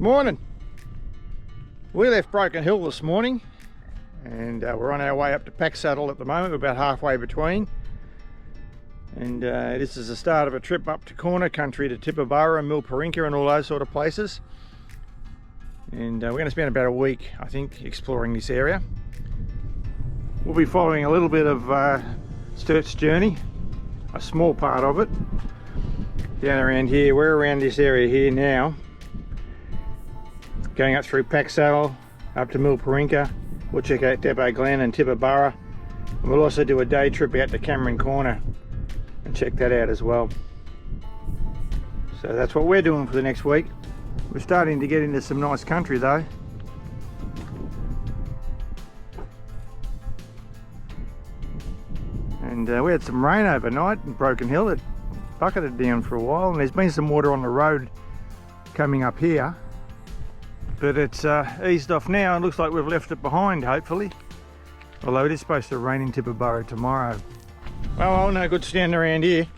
Morning. We left Broken Hill this morning and we're on our way up to Packsaddle at the moment. We're about halfway between, and this is the start of a trip up to Corner Country to Tibooburra and Milparinka and all those sort of places. And we're going to spend about a week, I think, exploring this area. We'll be following a little bit of Sturt's journey, a small part of it, down around here. We're around this area here now, going up through Packsaddle, up to Milparinka. We'll check out Depot Glen and Tibooburra. And we'll also do a day trip out to Cameron Corner and check that out as well. So that's what we're doing for the next week. We're starting to get into some nice country though. And we had some rain overnight in Broken Hill. It bucketed down for a while, and there's been some water on the road coming up here. But it's eased off now and looks like we've left it behind, hopefully. Although it is supposed to rain in Tibooburra tomorrow. Well, no good standing around here.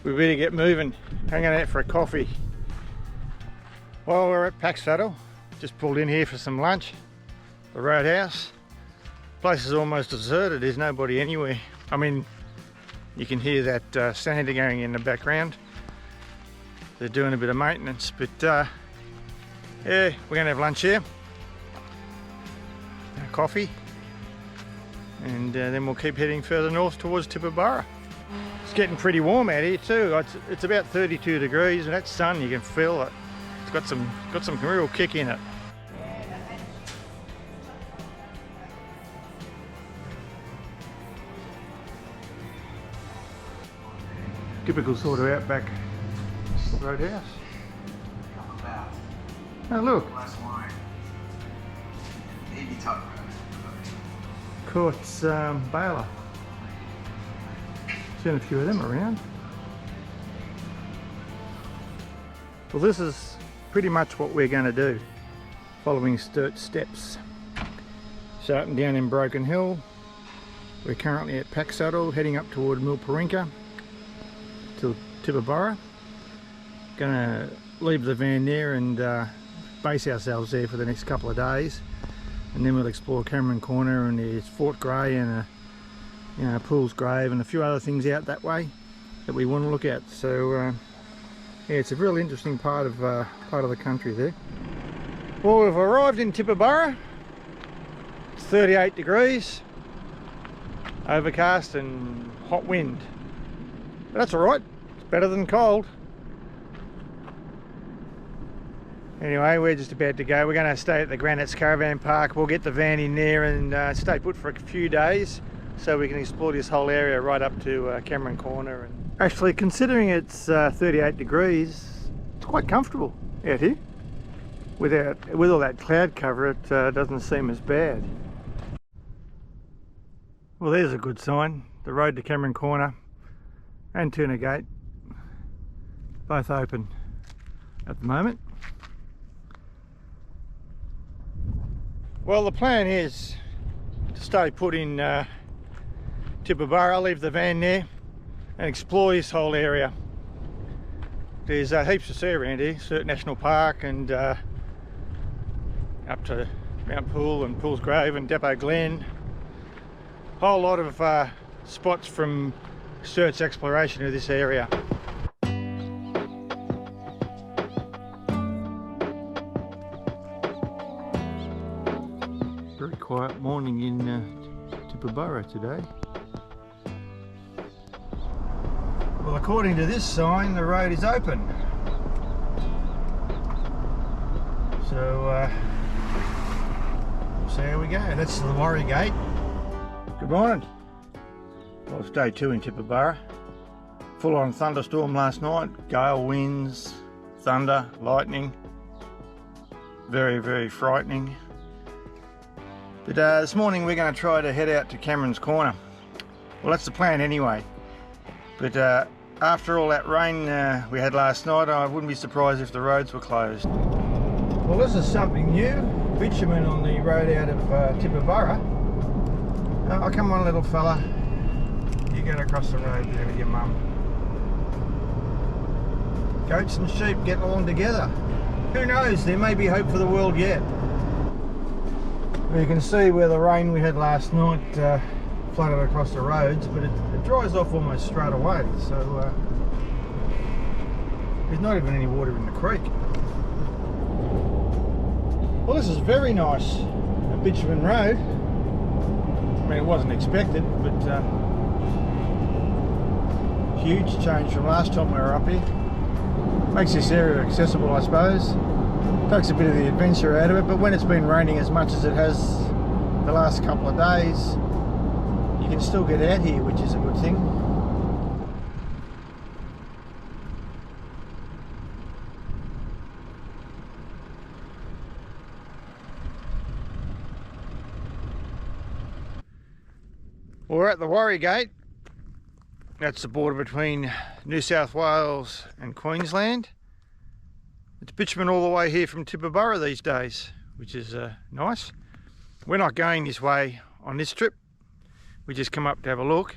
We better get moving. Hanging out for a coffee. Well, we're at Packsaddle. Just pulled in here for some lunch. The roadhouse. Place is almost deserted. There's nobody anywhere. I mean, you can hear that Santa going in the background. They're doing a bit of maintenance, but yeah, we're going to have lunch here, coffee, and then we'll keep heading further north towards Tibooburra. It's getting pretty warm out here too. It's about 32 degrees, and that sun, you can feel it. It's got some real kick in it. Typical sort of outback roadhouse. Oh look, Court's baler. Seen a few of them around. Well, this is pretty much what we're going to do, following Sturt's steps. Starting down in Broken Hill, we're currently at Packsaddle, heading up toward Milparinka to Tibooburra. Gonna leave the van there and base ourselves there for the next couple of days, and then we'll explore Cameron Corner, and there's Fort Grey and Pool's Grave and a few other things out that way that we want to look at. So yeah, it's a real interesting part of the country there. Well, we've arrived in Tibooburra. It's 38 degrees, overcast and hot wind, but that's all right. It's better than cold. Anyway, we're just about to go. We're going to stay at the Granites Caravan Park. We'll get the van in there and stay put for a few days so we can explore this whole area right up to Cameron Corner. And actually, considering it's 38 degrees, it's quite comfortable out here. With all that cloud cover, it doesn't seem as bad. Well, there's a good sign. The road to Cameron Corner and Turner Gate, both open at the moment. Well, the plan is to stay put in Tibooburra. I'll leave the van there and explore this whole area. There's heaps to see around here. Sturt National Park and up to Mount Pool and Pool's Grave and Depot Glen. Whole lot of spots from Sturt's exploration of this area. Very quiet morning in Tibooburra today. Well, according to this sign, the road is open. So we'll see how we go. That's the Warri Gate. Good morning. Well, it's day 2 in Tibooburra. Full on thunderstorm last night. Gale winds, thunder, lightning. Very, very frightening. But this morning we're going to try to head out to Cameron's Corner. Well, that's the plan anyway. But after all that rain we had last night, I wouldn't be surprised if the roads were closed. Well, this is something new. Bitumen on the road out of Tibooburra. Oh, come on, little fella. You get across the road there with your mum. Goats and sheep getting along together. who knows, there may be hope for the world yet. You can see where the rain we had last night flooded across the roads, but it dries off almost straight away, so there's not even any water in the creek. Well, this is very nice, a bitumen road. I mean, it wasn't expected, but huge change from last time we were up here. Makes this area accessible, I suppose. Takes a bit of the adventure out of it, but when it's been raining as much as it has the last couple of days, you can still get out here, which is a good thing. Well, we're at the Worry Gate. That's the border between New South Wales and Queensland. It's bitumen all the way here from Tibooburra these days, which is nice. We're not going this way on this trip. We just come up to have a look.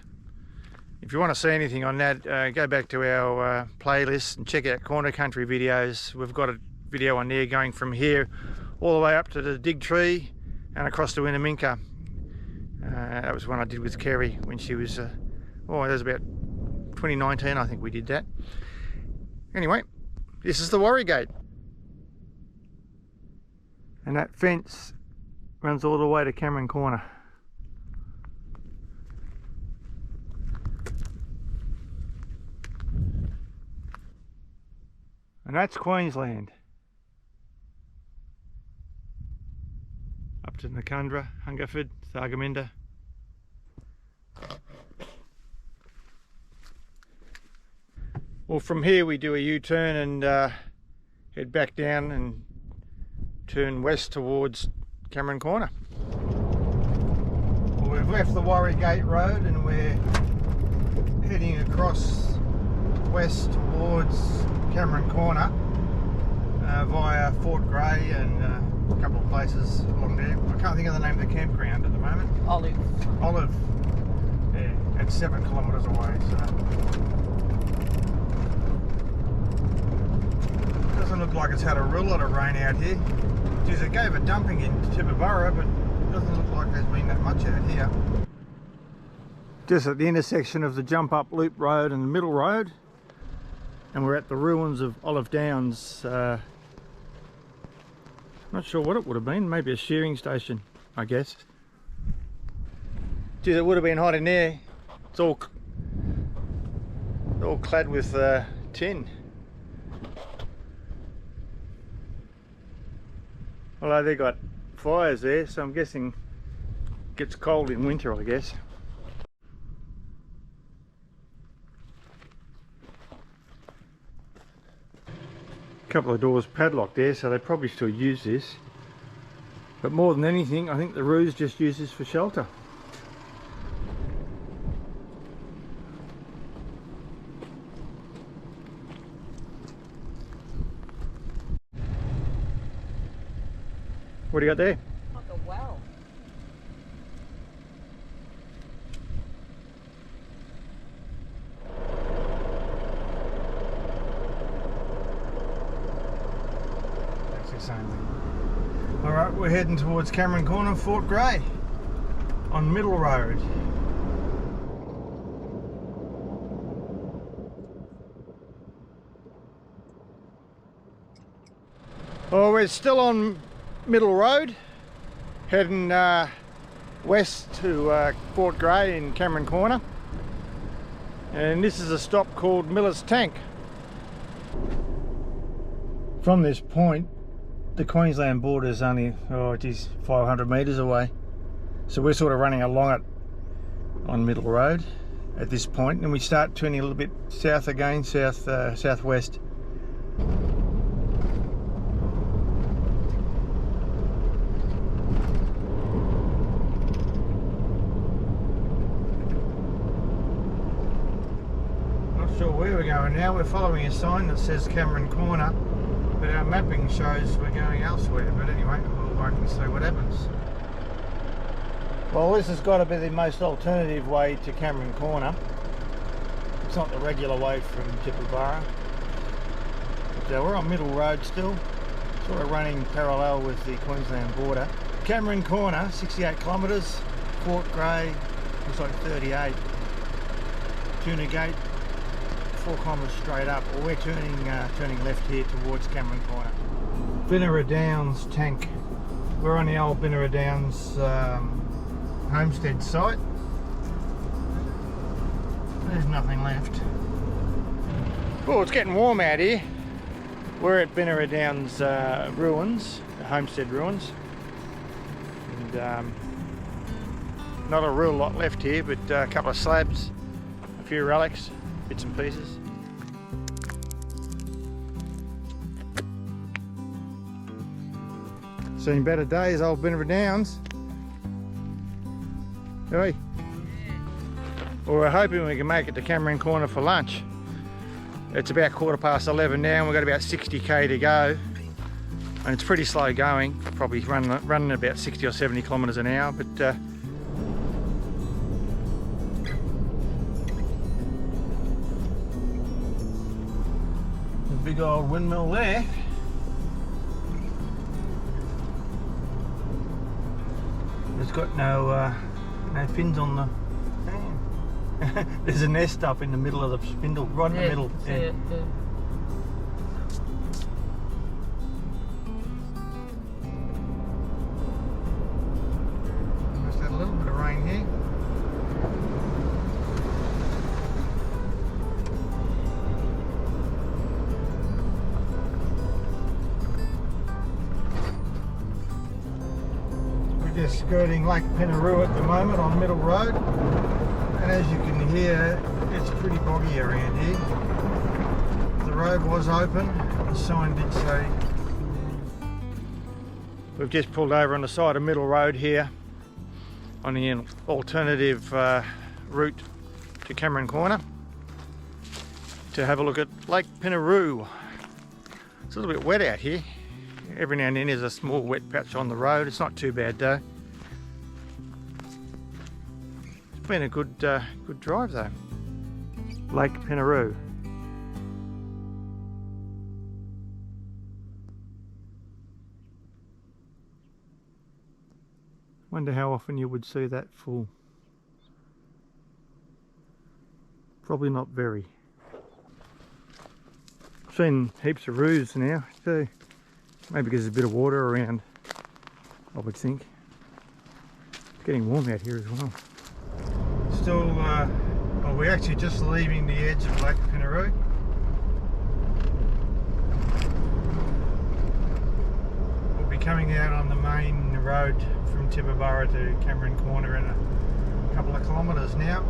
If you want to see anything on that, go back to our playlist and check out Corner Country videos. We've got a video on there going from here all the way up to the Dig Tree and across to Winneminka. That was one I did with Kerry when she was, oh, that was about 2019, I think we did that. Anyway, this is the Worry Gate. And that fence runs all the way to Cameron Corner. And that's Queensland. Up to Nakundra, Hungerford, Thargomindah. Well, from here we do a U-turn and head back down and turn west towards Cameron Corner. Well, we've left the Worry Gate Road and we're heading across west towards Cameron Corner via Fort Grey and a couple of places along there. I can't think of the name of the campground at the moment. Olive. Olive. Yeah, it's 7 kilometres away, so doesn't look like it's had a real lot of rain out here. Geez, it gave a dumping in Tibooburra, but it doesn't look like there's been that much out here. Just at the intersection of the Jump Up Loop Road and the Middle Road, and we're at the ruins of Olive Downs. Not sure what it would have been, maybe a shearing station, I guess. Geez, it would have been hot in there. It's all clad with tin. Although they've got fires there, so I'm guessing it gets cold in winter, I guess. A couple of doors padlocked there, so they probably still use this. But more than anything, I think the Roos just use this for shelter. What do you got there? Like a well. That's the same thing. Alright, we're heading towards Cameron Corner, Fort Grey, on Middle Road. Well, we're still on Middle Road, heading west to Fort Grey in Cameron Corner, and this is a stop called Miller's Tank. From this point, the Queensland border is only, oh geez, 500 metres away, so we're sort of running along it on Middle Road at this point, and we start turning a little bit south again, southwest. Where we're going now, we're following a sign that says Cameron Corner, but our mapping shows we're going elsewhere. But anyway, we'll wait and see what happens. Well, this has got to be the most alternative way to Cameron Corner. It's not the regular way from Tibooburra. But we're on Middle Road still. Sort of running parallel with the Queensland border. Cameron Corner, 68 kilometres, Fort Grey, looks like 38. Tuna Gate, 4 kilometres straight up. Well, we're turning left here towards Cameron Corner. Binera Downs tank. We're on the old Binera Downs homestead site. There's nothing left. Oh, it's getting warm out here. We're at Binera Downs ruins, homestead ruins. And not a real lot left here, but a couple of slabs, a few relics, bits and pieces. Seen better days, old Binera Downs. Hey. Well, we're hoping we can make it to Cameron Corner for lunch. It's about 11:15 now and we've got about 60k to go. And it's pretty slow going, probably running about 60 or 70 kilometres an hour, but the big old windmill there. It's got no fins on the fan. There's a nest up in the middle of the spindle, right in the middle. Yeah. Must have a little bit of rain here. Just skirting Lake Penaroo at the moment on Middle Road, and as you can hear, it's pretty boggy around here. The road was open, the sign did say. We've just pulled over on the side of Middle Road here on the alternative route to Cameron Corner to have a look at Lake Penaroo. It's a little bit wet out here. Every now and then there's a small wet patch on the road. It's not too bad though. It's been a good drive though. Lake Penaroo. Wonder how often you would see that full. Probably not very. I've seen heaps of roos now too. Maybe because there's a bit of water around, I would think. It's getting warm out here as well. Still, well, we're actually just leaving the edge of Lake Penaroo. We'll be coming out on the main road from Tibooburra to Cameron Corner in a couple of kilometres now.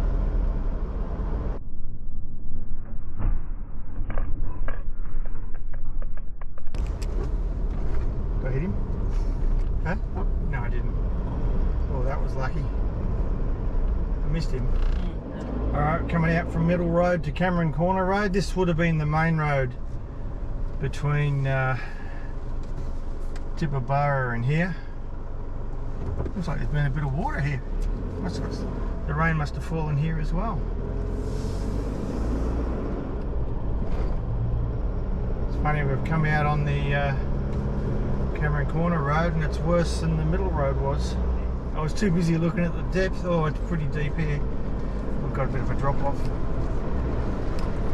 Did I hit him? Huh? No, I didn't. Oh, that was lucky. I missed him. Alright, coming out from Middle Road to Cameron Corner Road. This would have been the main road between Tibooburra and here. Looks like there's been a bit of water here. The rain must have fallen here as well. It's funny, we've come out on the Cameron Corner Road and it's worse than the Middle Road was. I was too busy looking at the depth. Oh, it's pretty deep here. We've got a bit of a drop off.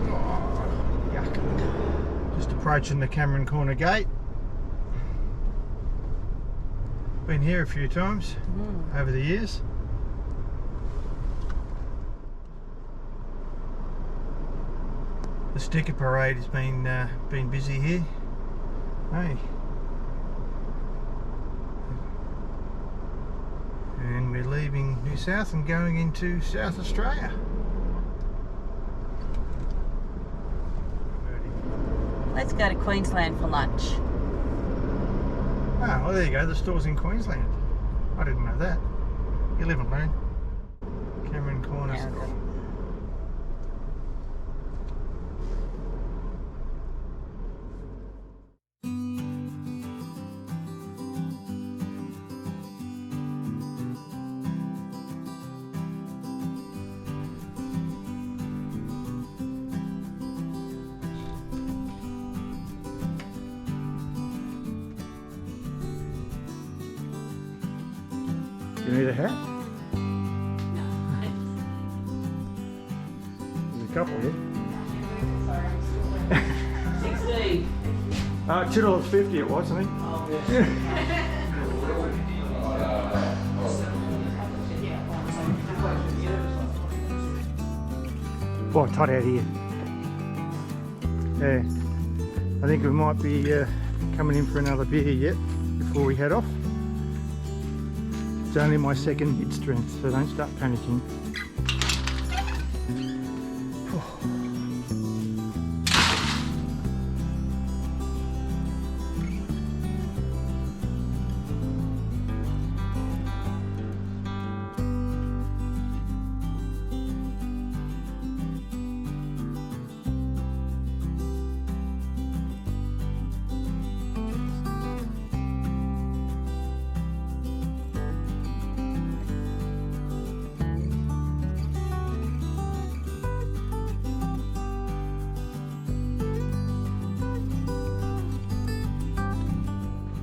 Oh, yuck. Just approaching the Cameron Corner gate. Been here a few times over the years. The sticker parade has been busy here. Hey. And we're leaving New South and going into South Australia. Let's go to Queensland for lunch. Ah, well there you go, the store's in Queensland. I didn't know that. You live and learn. Cameron Corner. Yeah, okay. You need a hat? No. There's a couple here. Sorry, I'm still 16. $2.50 it was, I think. Oh, Boy, it's hot out here. Yeah, I think we might be coming in for another beer yet before we head off. It's only my second hit strength, so don't start panicking.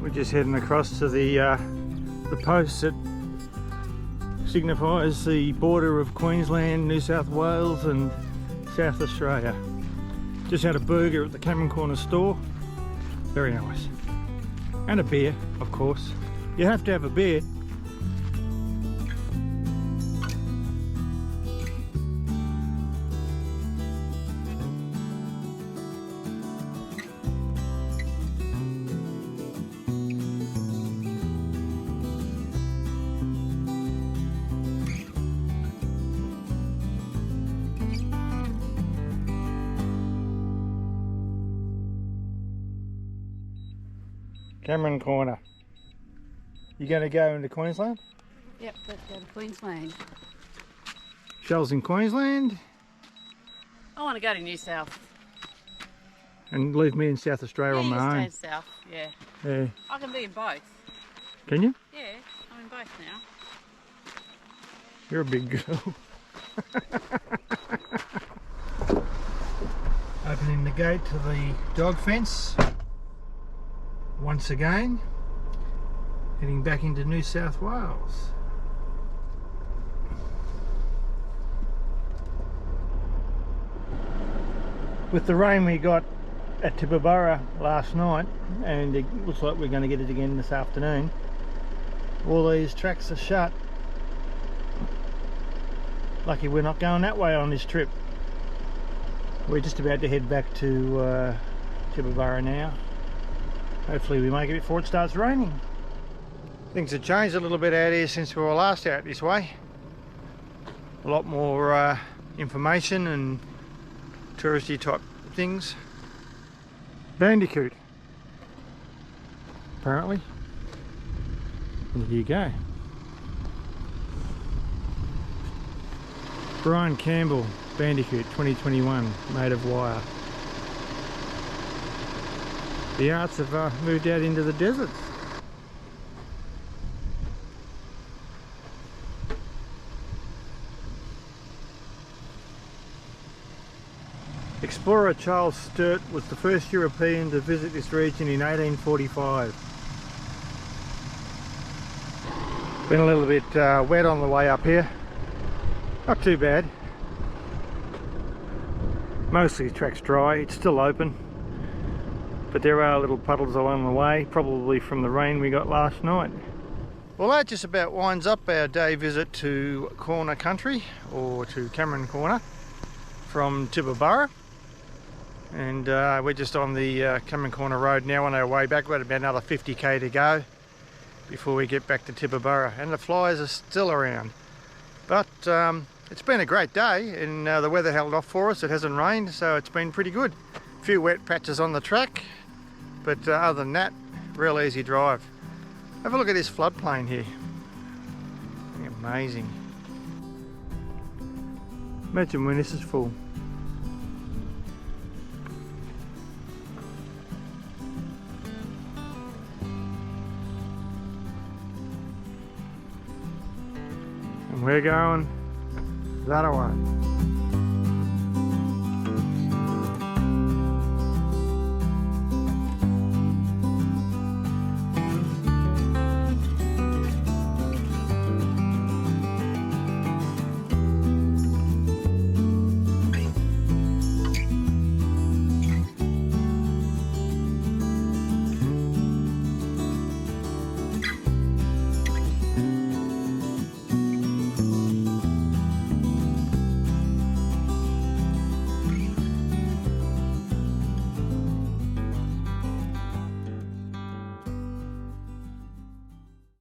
We're just heading across to the post that signifies the border of Queensland, New South Wales and South Australia. Just had a burger at the Cameron Corner store. Very nice. And a beer, of course. You have to have a beer. Cameron Corner. You going to go into Queensland? Yep, let's go to Queensland. Shell's in Queensland. I want to go to New South. And leave me in South Australia on my you own. stay south, yeah. Yeah. I can be in both. Can you? Yeah, I'm in both now. You're a big girl. Opening the gate to the dog fence. Once again, heading back into New South Wales. With the rain we got at Tibooburra last night, and it looks like we're going to get it again this afternoon, all these tracks are shut. Lucky we're not going that way on this trip. We're just about to head back to Tibooburra now. Hopefully we make it before it starts raining. Things have changed a little bit out here since we were last out this way. A lot more information and touristy type things. Bandicoot, apparently. And here you go. Brian Campbell, Bandicoot 2021, made of wire. The arts have moved out into the deserts. Explorer Charles Sturt was the first European to visit this region in 1845. Been a little bit wet on the way up here. Not too bad. Mostly the track's dry, it's still open. But there are little puddles along the way, probably from the rain we got last night. Well, that just about winds up our day visit to Corner Country, or to Cameron Corner, from Tibooburra. And we're just on the Cameron Corner road now on our way back. We've got about another 50k to go before we get back to Tibooburra, and the flies are still around. But it's been a great day, and the weather held off for us. It hasn't rained, so it's been pretty good. A few wet patches on the track, but other than that, real easy drive. Have a look at this floodplain here. Amazing. Imagine when this is full. And we're going that way.